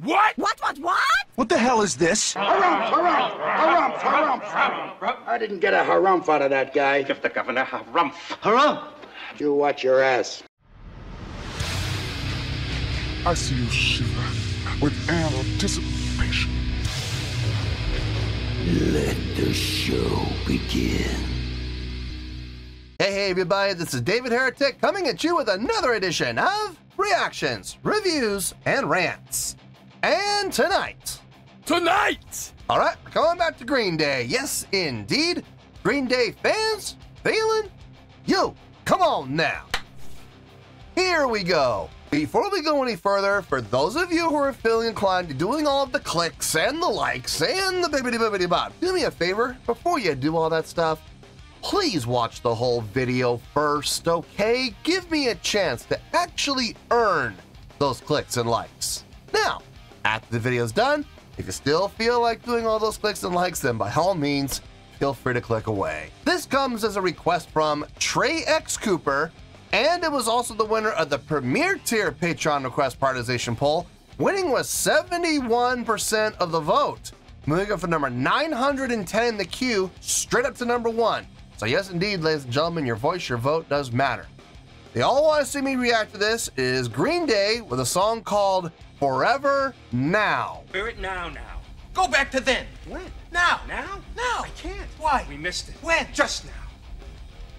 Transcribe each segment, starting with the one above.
What? What? What the hell is this? Harumph. I didn't get a harumph out of that guy. Give the governor harumph. Harumph? You watch your ass. I see you shiver with anticipation. Let the show begin. Hey everybody, this is David Heretic coming at you with another edition of Reactions, Reviews, and Rants. And tonight, alright, we're coming back to Green Day. Yes, indeed, Green Day fans, feeling you. Come on now. Here we go. Before we go any further, for those of you who are feeling inclined to doing all of the clicks and the likes and the bibbidi-bibbidi-bop, do me a favor, before you do all that stuff, please watch the whole video first, okay? Give me a chance to actually earn those clicks and likes. Now, after the video's done, if you still feel like doing all those clicks and likes, then by all means, feel free to click away. This comes as a request from Trey X Cooper, and it was also the winner of the Premier Tier Patreon Request Prioritization Poll, winning with 71% of the vote, moving up from number 910 in the queue straight up to number 1. So yes, indeed, ladies and gentlemen, your voice, your vote does matter. They all want to see me react to this is Green Day with a song called Forever Now. Hear it now. Go back to then. When? Now. Now? Now. I can't. Why? We missed it. When? Just now.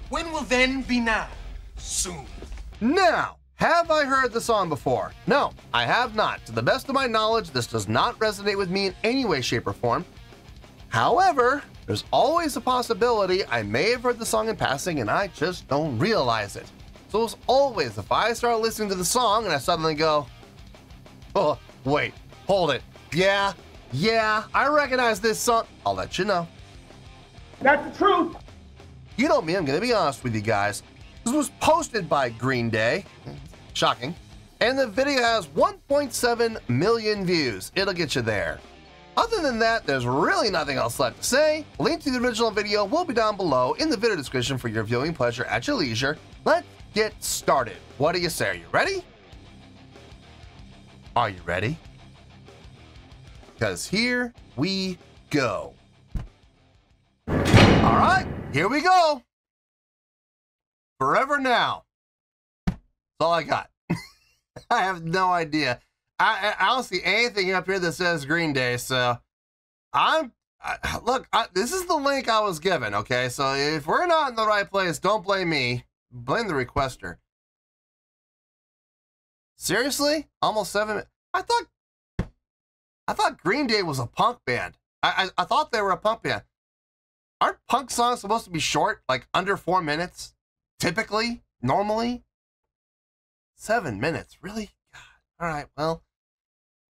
When will then be now? Soon. Now, have I heard the song before? No, I have not. To the best of my knowledge, this does not resonate with me in any way, shape, or form. However, there's always a possibility I may have heard the song in passing and I just don't realize it. So as always, if I start listening to the song and I suddenly go, oh, wait, hold it. Yeah, I recognize this song. I'll let you know. That's the truth. You know me, I'm gonna be honest with you guys. This was posted by Green Day, shocking, and the video has 1.7 million views. It'll get you there. Other than that, there's really nothing else left to say. Link to the original video will be down below in the video description for your viewing pleasure at your leisure. Let's get started. What do you say? Are you ready? Are you ready? Because here we go. All right, here we go. Forever Now. That's all I got. I have no idea. I don't see anything up here that says Green Day, so this is the link I was given, okay? So if we're not in the right place, don't blame me. Blame the requester. Seriously? Almost 7 minutes? I thought Green Day was a punk band. I thought they were a punk band. Aren't punk songs supposed to be short, like under 4 minutes? Typically? Normally? 7 minutes? Really? God. All right, well,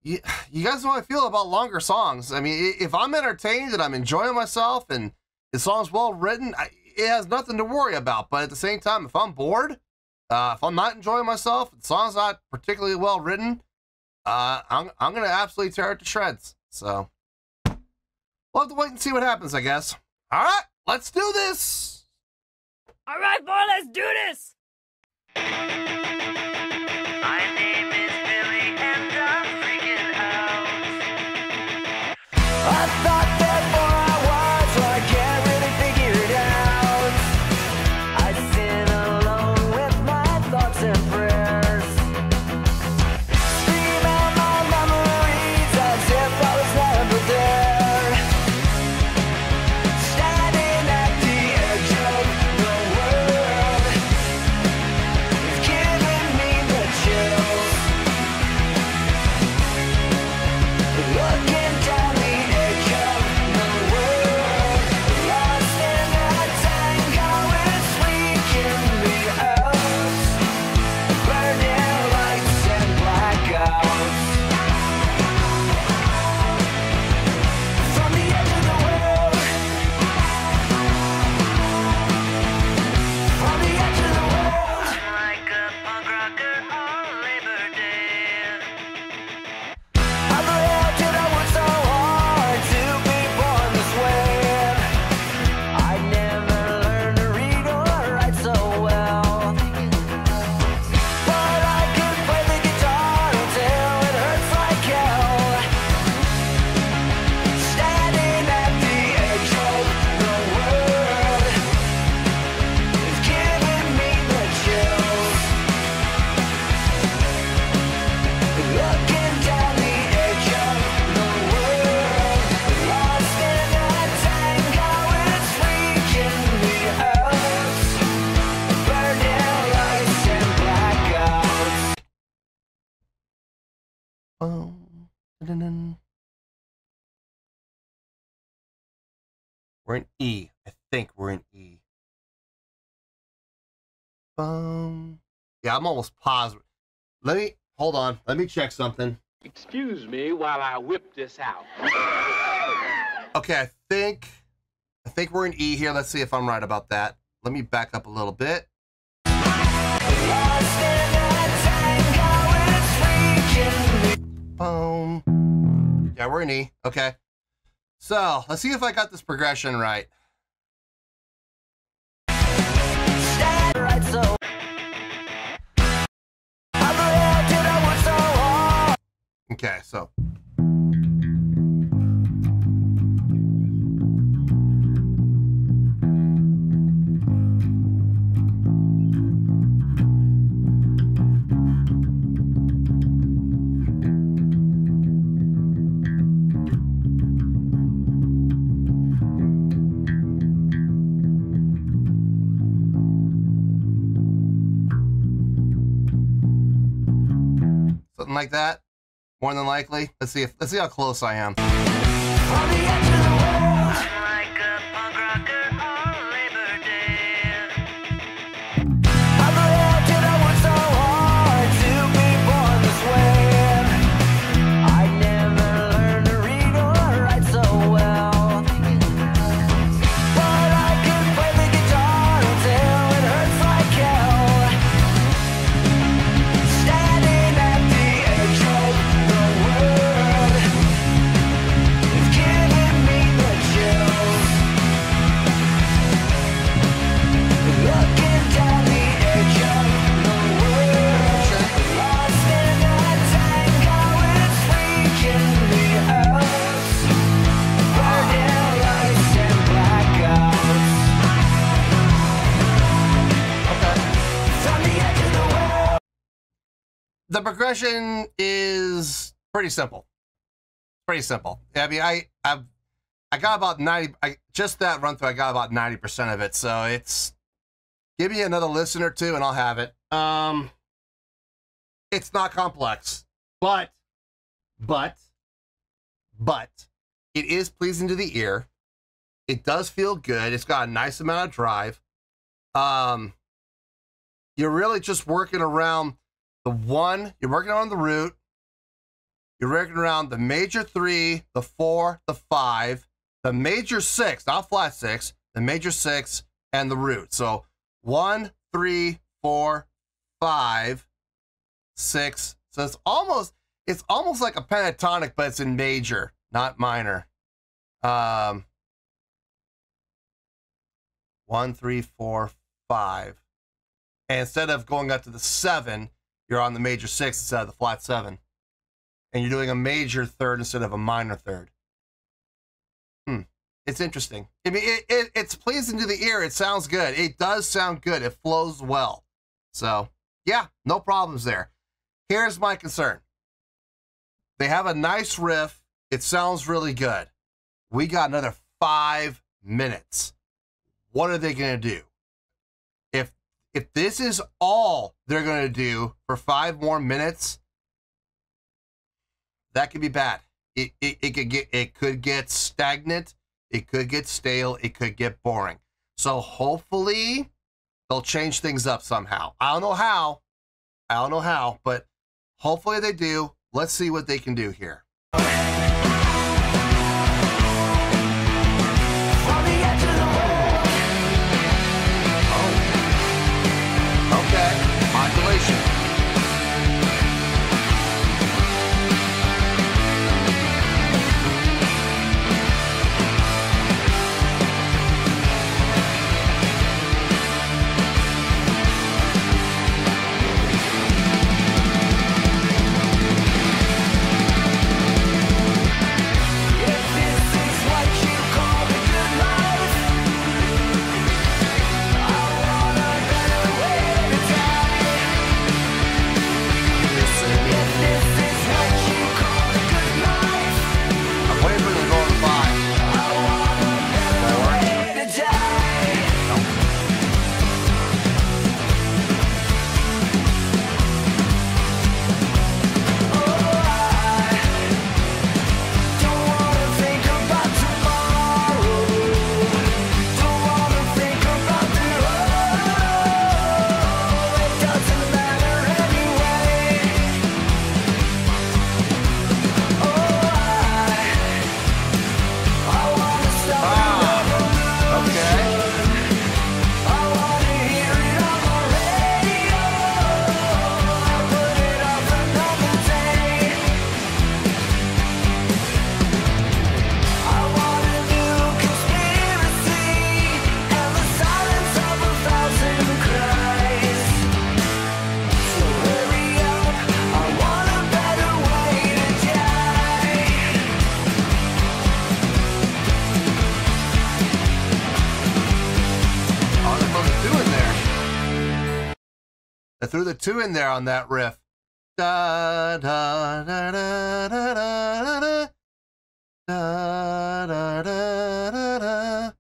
you guys know how I feel about longer songs. I mean, if I'm entertained and I'm enjoying myself and the song's well written, it has nothing to worry about. But at the same time, if I'm bored, if I'm not enjoying myself, the song's not particularly well written, I'm going to absolutely tear it to shreds. So we'll have to wait and see what happens, I guess. All right, let's do this. All right, boy, let's do this. My name is Billy and I'm freaking out. I thought that more I was, so I can't really figure it out. I sit alone with my thoughts and prayers. Scream out my memories as if I was never there. Standing at the edge of the world is giving me the chills. Looking down the edge of We're in E. I think we're in E. Yeah, I'm almost positive. Hold on. Let me check something. Excuse me while I whip this out. Okay, I think we're in E here. Let's see if I'm right about that. Let me back up a little bit. Yeah, we're in E. Okay. So, let's see if I got this progression right. Okay, so. Something like that. More than likely. Let's see how close I am. The progression is pretty simple. Pretty simple. I mean, I got about 90. Just that run through, I got about 90% of it. So it's, give me another listen or two, and I'll have it. It's not complex, but it is pleasing to the ear. It does feel good. It's got a nice amount of drive. You're really just working around the one, you're working on the root, you're working around the major 3, the 4, the 5, the major 6, not flat 6, the major 6, and the root. So 1, 3, 4, 5, 6. So it's almost like a pentatonic, but it's in major, not minor. 1, 3, 4, 5. And instead of going up to the 7, you're on the major 6 instead of the flat 7. And you're doing a major 3rd instead of a minor 3rd. It's interesting. I mean, it's pleasing to the ear. It sounds good. It does sound good. It flows well. So, yeah, no problems there. Here's my concern. They have a nice riff. It sounds really good. We got another 5 minutes. What are they going to do? If this is all they're going to do for 5 more minutes, that could be bad. It could get stagnant. It could get stale. It could get boring. So hopefully they'll change things up somehow. I don't know how, but hopefully they do. Let's see what they can do here. Modulation. They threw the 2 in there on that riff. Da da da da da da da da da da da.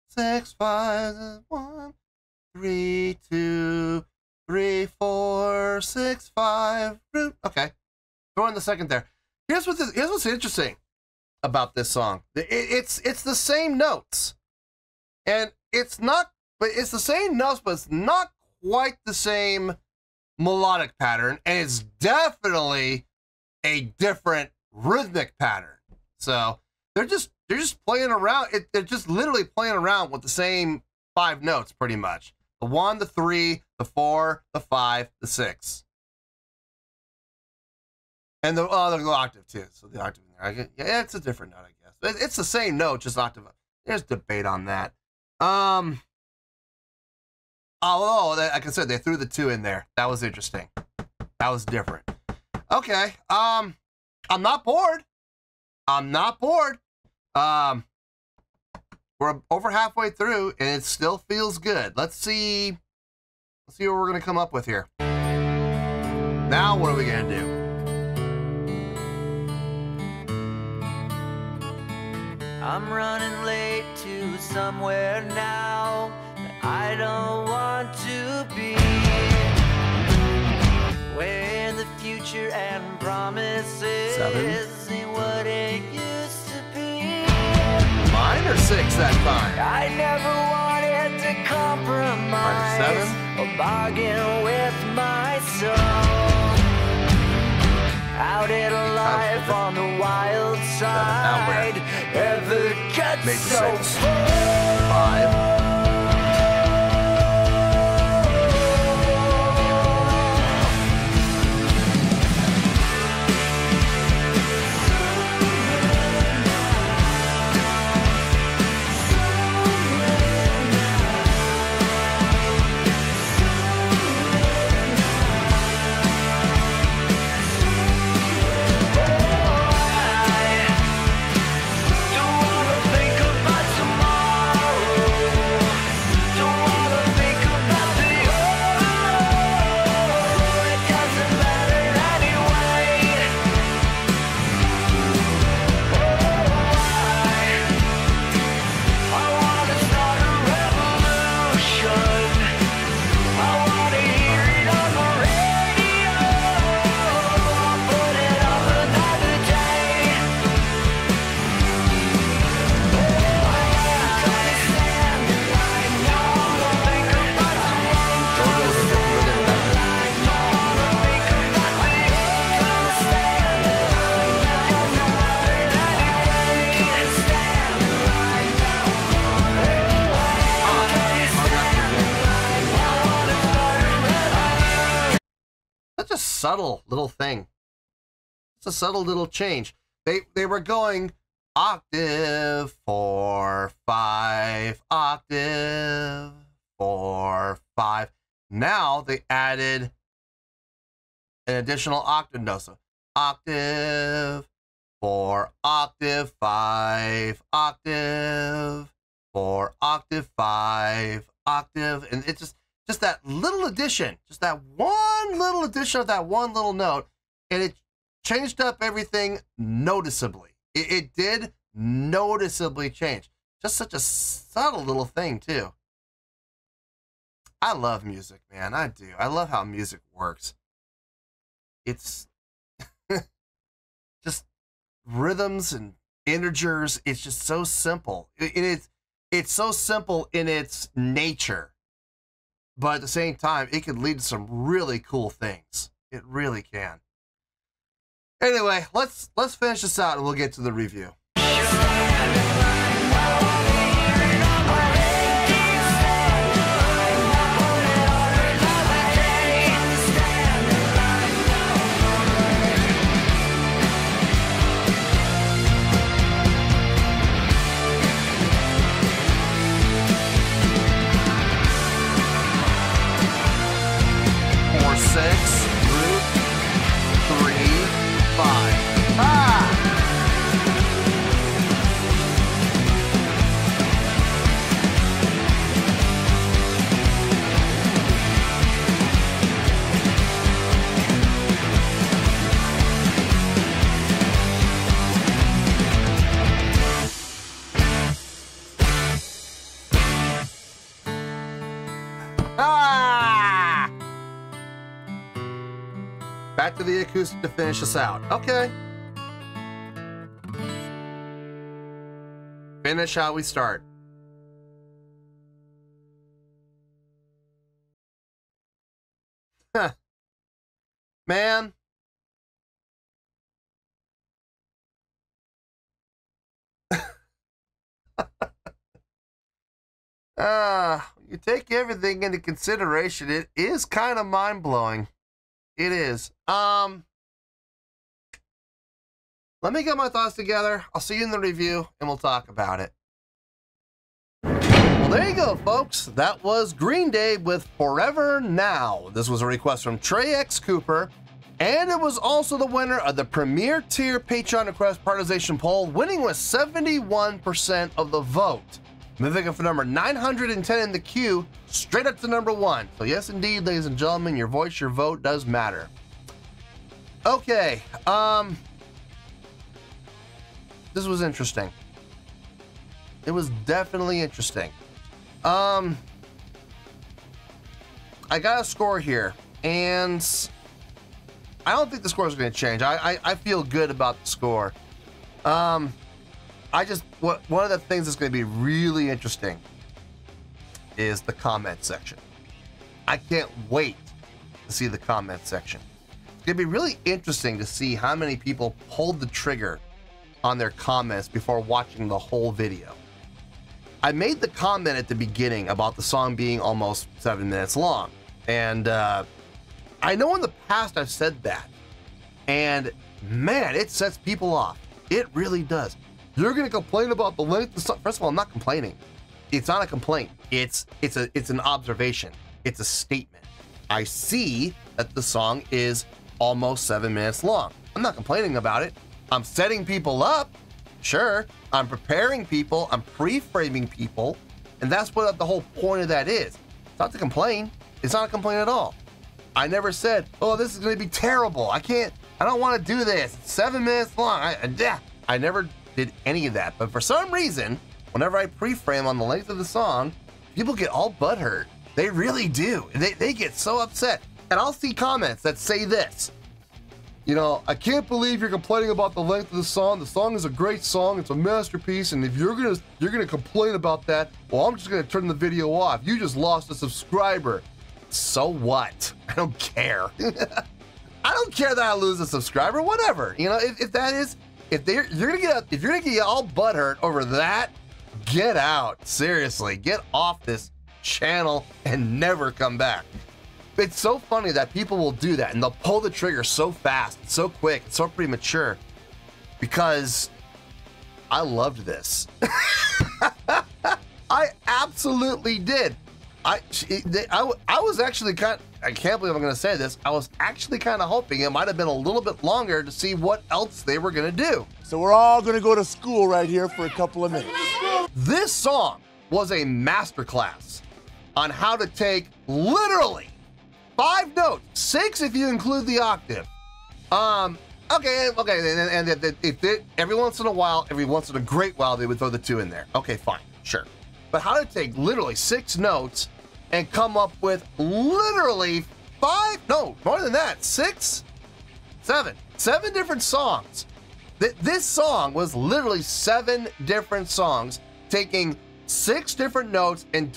6 5 1 3 2 3 4 6 5 root. Okay, throw in the second there. Here's what's interesting about this song. It's the same notes, and it's the same notes, but it's not quite the same melodic pattern, and it's definitely a different rhythmic pattern. So they're just playing around. They're just literally playing around with the same 5 notes, pretty much. The 1, the 3, the 4, the 5, the 6. And the octave too. So the octave in there. Yeah, it's a different note, I guess. It's the same note, just octave. There's debate on that. Like I said, they threw the 2 in there. That was interesting. That was different. Okay. I'm not bored. I'm not bored. We're over halfway through, and it still feels good. Let's see what we're gonna come up with here. Now, what are we gonna do? I'm running late to somewhere now that I don't want to be. Where the future and promises 7. ain't what it used to be. Minor 6 that time. I never wanted to compromise Minor 7. or bargain with my soul. Out in life on the wild side, ever got Major so 6. full. 5. Subtle little thing. It's a subtle little change. They were going octave 4 5, octave 4 5. Now they added an additional octave note. So octave 4, octave 5, octave 4, octave 5, octave, and it's just that little addition, just that one little addition of that one little note, and it changed up everything noticeably. It did noticeably change. Just such a subtle little thing, too. I love music, man. I do. I love how music works. It's just rhythms and integers. It's just so simple. It's so simple in its nature. But at the same time, it can lead to some really cool things. It really can. Anyway, let's finish this out and we'll get to the review. back to the acoustic to finish us out. Okay. Finish how we start. Huh. Man. You take everything into consideration, it is kind of mind-blowing. It is. Let me get my thoughts together. I'll see you in the review, and we'll talk about it. Well, there you go, folks. That was Green Day with Forever Now. This was a request from Trey X Cooper, and it was also the winner of the Premier Tier Patreon Request Prioritization Poll, winning with 71% of the vote. Moving up for number 910 in the queue, straight up to number 1. So yes, indeed, ladies and gentlemen, your voice, your vote does matter. Okay, this was interesting. It was definitely interesting. I got a score here, and I don't think the score is going to change. I feel good about the score. One of the things that's going to be really interesting is the comment section. I can't wait to see the comment section. It's going to be really interesting to see how many people pulled the trigger on their comments before watching the whole video. I made the comment at the beginning about the song being almost 7 minutes long. And I know in the past I've said that. And man, it sets people off. It really does. You're gonna complain about the length of the song. First of all, I'm not complaining. It's not a complaint. It's an observation. It's a statement. I see that the song is almost 7 minutes long. I'm not complaining about it. I'm setting people up. Sure. I'm preparing people. I'm pre-framing people. And that's what the whole point of that is. It's not to complain. It's not a complaint at all. I never said, oh, this is gonna be terrible. I don't wanna do this. It's 7 minutes long. I never did any of that, but for some reason, whenever I pre-frame on the length of the song, people get all butthurt. They really do. They get so upset. And I'll see comments that say this. You know, I can't believe you're complaining about the length of the song. The song is a great song. It's a masterpiece. And if you're gonna complain about that, well, I'm just gonna turn the video off. You just lost a subscriber. So what? I don't care. I don't care that I lose a subscriber. Whatever. You know, if you're gonna get all butthurt over that, get out. Seriously, get off this channel and never come back. It's so funny that people will do that and they'll pull the trigger so fast, so quick, so premature, because I loved this. I absolutely did. I was actually I can't believe I'm going to say this. I was actually kind of hoping it might have been a little bit longer to see what else they were going to do. So we're all going to go to school right here for a couple of minutes. This song was a masterclass on how to take literally 5 notes, 6 if you include the octave. Okay, and every once in a great while, they would throw the 2 in there. Okay, fine, sure. But how to take literally 6 notes and come up with literally 5, no, more than that, 6, 7 different songs. This song was literally 7 different songs, taking 6 different notes and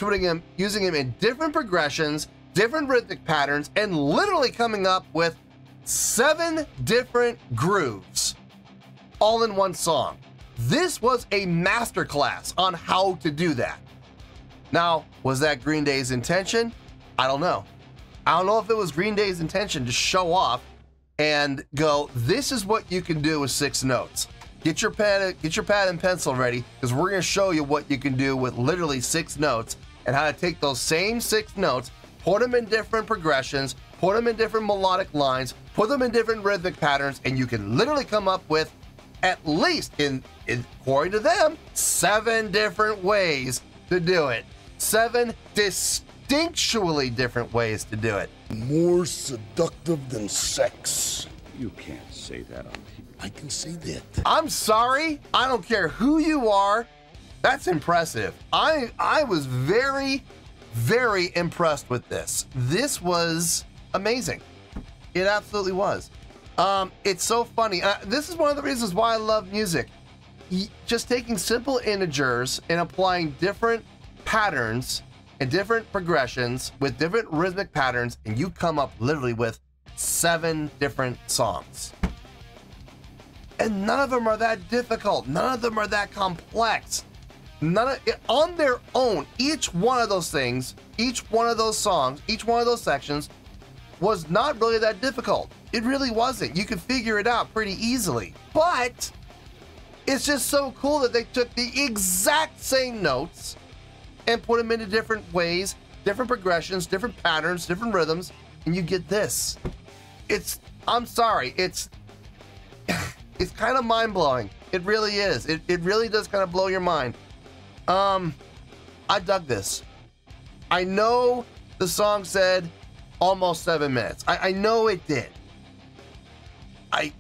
using them in different progressions, different rhythmic patterns, and literally coming up with 7 different grooves, all in one song. This was a masterclass on how to do that. Now, was that Green Day's intention? I don't know. I don't know if it was Green Day's intention to show off and go, this is what you can do with 6 notes. Get your pad and pencil ready, because we're going to show you what you can do with literally 6 notes and how to take those same 6 notes, put them in different progressions, put them in different melodic lines, put them in different rhythmic patterns, and you can literally come up with, at least, according to them, 7 different ways to do it. 7 distinctually different ways to do it. More seductive than sex. You can't say that on TV. I can say that. I'm sorry. I don't care who you are. That's impressive. I was very, very impressed with this. This was amazing. It absolutely was. It's so funny. This is one of the reasons why I love music. Just taking simple integers and applying different patterns and different progressions with different rhythmic patterns, and you come up literally with 7 different songs. And none of them are that difficult. None of them are that complex. On their own, each one of those things, each one of those songs, each one of those sections was not really that difficult. It really wasn't. You could figure it out pretty easily. But it's just so cool that they took the exact same notes and put them into different ways, different progressions, different patterns, different rhythms, and you get this. I'm sorry, it's kind of mind-blowing. It really is. It really does kind of blow your mind. I dug this. I know the song said almost 7 minutes. I know it did. I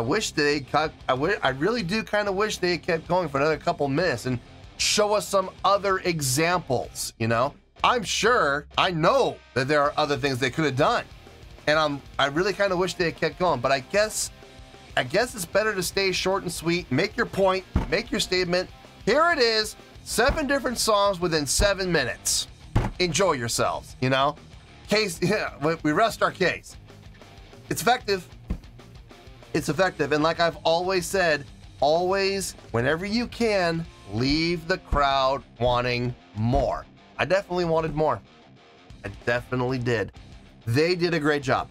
wish they cut. I really do kind of wish they had kept going for another couple minutes and show us some other examples. You know, I'm sure, I know that there are other things they could have done, and I really kind of wish they had kept going. But I guess it's better to stay short and sweet. Make your point. Make your statement. Here it is. 7 different songs within 7 minutes. Enjoy yourselves. You know, we rest our case. It's effective. It's effective. And like I've always said, always, whenever you can, leave the crowd wanting more. I definitely wanted more. I definitely did. They did a great job.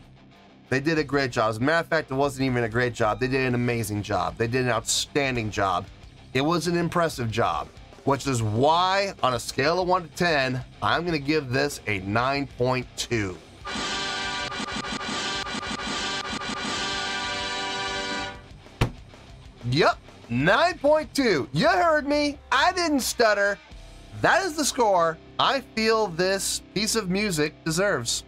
They did a great job. As a matter of fact, it wasn't even a great job. They did an amazing job. They did an outstanding job. It was an impressive job, which is why, on a scale of 1 to 10, I'm going to give this a 9.2. Yep, 9.2. You heard me. I didn't stutter. That is the score I feel this piece of music deserves.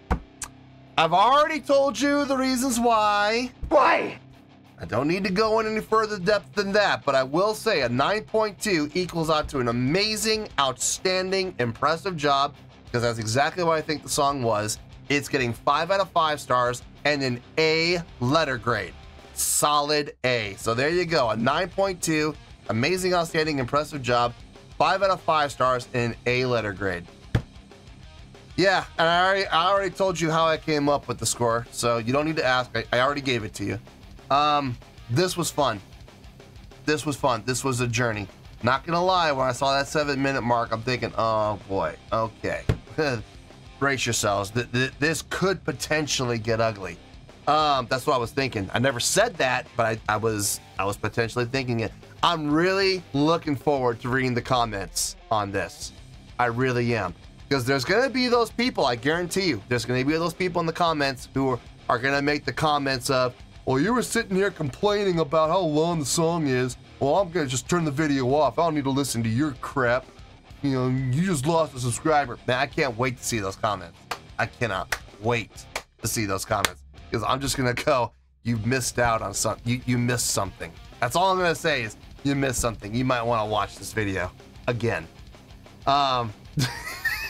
I've already told you the reasons why. Why? I don't need to go in any further depth than that, but I will say a 9.2 equals out to an amazing, outstanding, impressive job, because that's exactly what I think the song was. It's getting 5 out of 5 stars and an A letter grade. Solid A. So there you go, a 9.2, amazing, outstanding, impressive job, 5 out of 5 stars and an A letter grade. Yeah, and I already told you how I came up with the score, so you don't need to ask. I already gave it to you. This was fun. This was fun. This was a journey. Not gonna lie, when I saw that 7-minute mark, I'm thinking, oh boy, okay. Brace yourselves. This could potentially get ugly. That's what I was thinking. I never said that, but I was potentially thinking it. I'm really looking forward to reading the comments on this. I really am. Because there's going to be those people, I guarantee you, there's going to be those people in the comments who are going to make the comments of, well, you were sitting here complaining about how long the song is. Well, I'm going to just turn the video off. I don't need to listen to your crap. You know, you just lost a subscriber. Man, I can't wait to see those comments. I cannot wait to see those comments. Because I'm just going to go, you missed out on something. You missed something. That's all I'm going to say is, you missed something. You might want to watch this video again.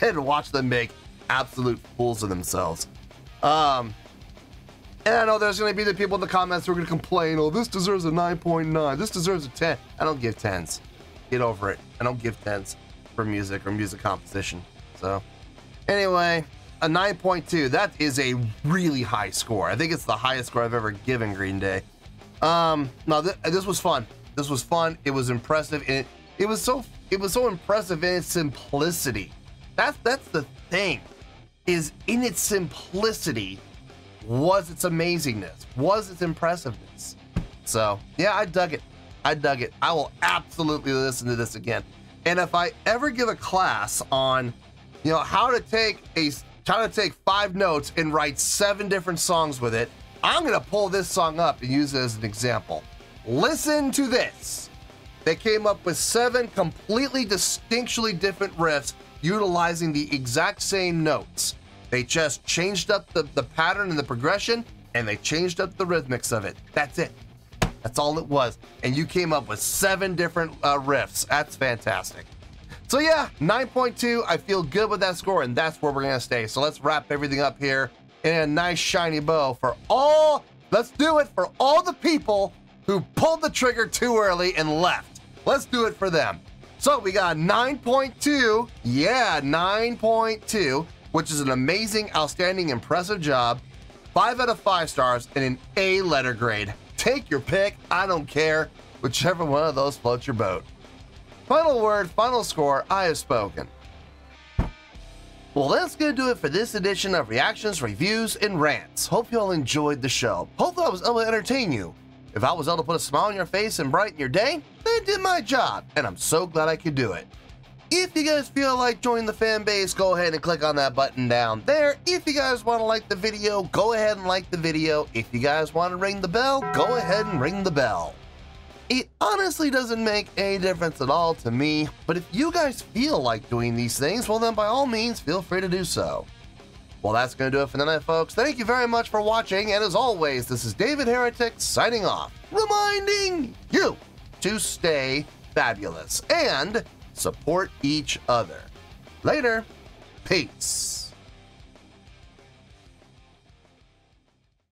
And watch them make absolute fools of themselves. And I know there's going to be the people in the comments who are going to complain, oh, this deserves a 9.9, this deserves a 10. I don't give 10s. Get over it. I don't give 10s for music or music composition. So, anyway, a 9.2. That is a really high score. I think it's the highest score I've ever given Green Day. No, this was fun. This was fun. It was impressive. It was so impressive in its simplicity. That's the thing, is in its simplicity was its amazingness, was its impressiveness. So yeah, I dug it. I dug it. I will absolutely listen to this again. And if I ever give a class on, you know, how to take 5 notes and write 7 different songs with it, I'm gonna pull this song up and use it as an example. Listen to this. They came up with 7 completely distinctly different riffs utilizing the exact same notes. They just changed up the pattern and the progression, and they changed up the rhythmics of it. That's it. That's all it was. And you came up with 7 different riffs. That's fantastic. So yeah, 9.2. I feel good with that score, and that's where we're gonna stay. So let's wrap everything up here in a nice shiny bow for all Let's do it for all the people who pulled the trigger too early and left. Let's do it for them. So we got 9.2, yeah, 9.2, which is an amazing, outstanding, impressive job. 5 out of 5 stars and an A letter grade. Take your pick, I don't care. Whichever one of those floats your boat. Final word, final score, I have spoken. Well, that's gonna do it for this edition of Reactions, Reviews, and Rants. Hope you all enjoyed the show. Hopefully I was able to entertain you. If I was able to put a smile on your face and brighten your day, then I did my job, and I'm so glad I could do it. If you guys feel like joining the fan base, go ahead and click on that button down there. If you guys want to like the video, go ahead and like the video. If you guys want to ring the bell, go ahead and ring the bell. It honestly doesn't make any difference at all to me, but if you guys feel like doing these things, well then by all means, feel free to do so. Well, that's going to do it for tonight, folks. Thank you very much for watching, and as always, this is David Heretic signing off, reminding you to stay fabulous and support each other. Later. Peace.